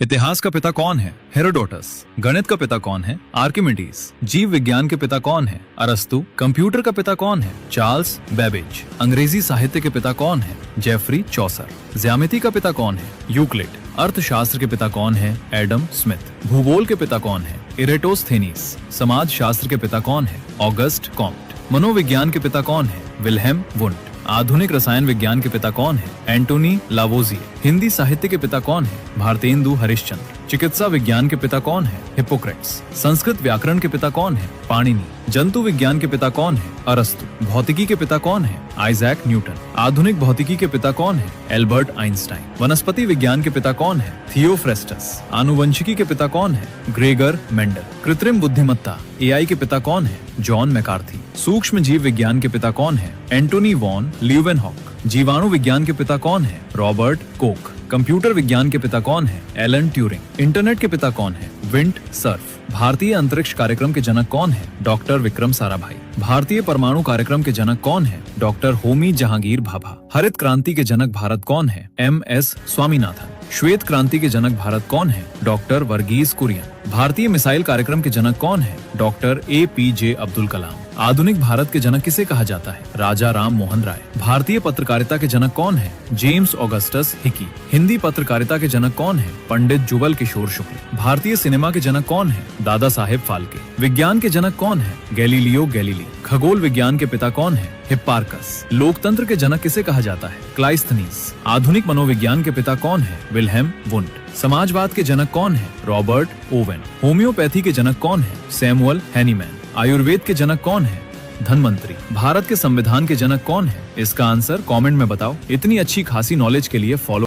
इतिहास का पिता कौन है? हेरोडोटस। गणित का पिता कौन है? आर्किमिडीज। जीव विज्ञान के पिता कौन है? अरस्तु। कंप्यूटर का पिता कौन है? Charles Babbage. अंग्रेजी साहित्य के पिता कौन है? Geoffrey Chaucer. ज्यामिति का पिता कौन है? यूक्लिड। अर्थशास्त्र के पिता कौन है? Adam Smith. भूगोल के पिता कौन है? इरेटोस्थेनीस। समाज शास्त्र के पिता कौन है? Auguste Comte. मनोविज्ञान के पिता कौन है? Wilhelm Wundt. आधुनिक रसायन विज्ञान के पिता कौन है? एंटोनी लावोजिए। हिंदी साहित्य के पिता कौन है? भारतेंदु हरिश्चंद्र। चिकित्सा विज्ञान के पिता कौन है? हिप्पोक्रेट्स। संस्कृत व्याकरण के पिता कौन है? पाणिनि। जंतु विज्ञान के पिता कौन है? अरस्तु। भौतिकी के पिता कौन है? Isaac Newton. आधुनिक भौतिकी के पिता कौन है? Albert Einstein. वनस्पति विज्ञान के पिता कौन है? थियोफ्रेस्टस। आनुवंशिकी के पिता कौन है? Gregor Mendel. कृत्रिम बुद्धिमत्ता एआई के पिता कौन है? John McCarthy. सूक्ष्म जीव विज्ञान के पिता कौन है? Antony von Leeuwenhoek. जीवाणु विज्ञान के पिता कौन है? Robert Coke. कंप्यूटर विज्ञान के पिता कौन है? Alan Turing. इंटरनेट के पिता कौन है? Vint Cerf. भारतीय अंतरिक्ष कार्यक्रम के जनक कौन है? डॉक्टर विक्रम साराभाई। भारतीय परमाणु कार्यक्रम के जनक कौन है? डॉक्टर होमी जहांगीर भाभा। हरित क्रांति के जनक भारत कौन है? एम.एस. स्वामीनाथन। श्वेत क्रांति के जनक भारत कौन है? डॉक्टर वर्गीस कुरियन। भारतीय मिसाइल कार्यक्रम के जनक कौन है? Doctor A P J. अब्दुल कलाम। आधुनिक भारत के जनक किसे कहा जाता है? राजा राम मोहन राय। भारतीय पत्रकारिता के जनक कौन है? James Augustus Hicky. हिंदी पत्रकारिता के जनक कौन है? पंडित जुगल किशोर शुक्ल। भारतीय सिनेमा के जनक कौन है? दादा साहेब फाल्के। विज्ञान के जनक कौन है? Galileo Galilei. खगोल विज्ञान के पिता कौन है? हिप्पार्कस। लोकतंत्र के जनक किसे कहा जाता है? क्लाइस्थनीस। आधुनिक मनोविज्ञान के पिता कौन है? Wilhelm Wundt. समाजवाद के जनक कौन है? Robert Owen. होम्योपैथी के जनक कौन है? Samuel Hahnemann. आयुर्वेद के जनक कौन है? धन्वंतरी। भारत के संविधान के जनक कौन है? इसका आंसर कमेंट में बताओ। इतनी अच्छी खासी नॉलेज के लिए फॉलो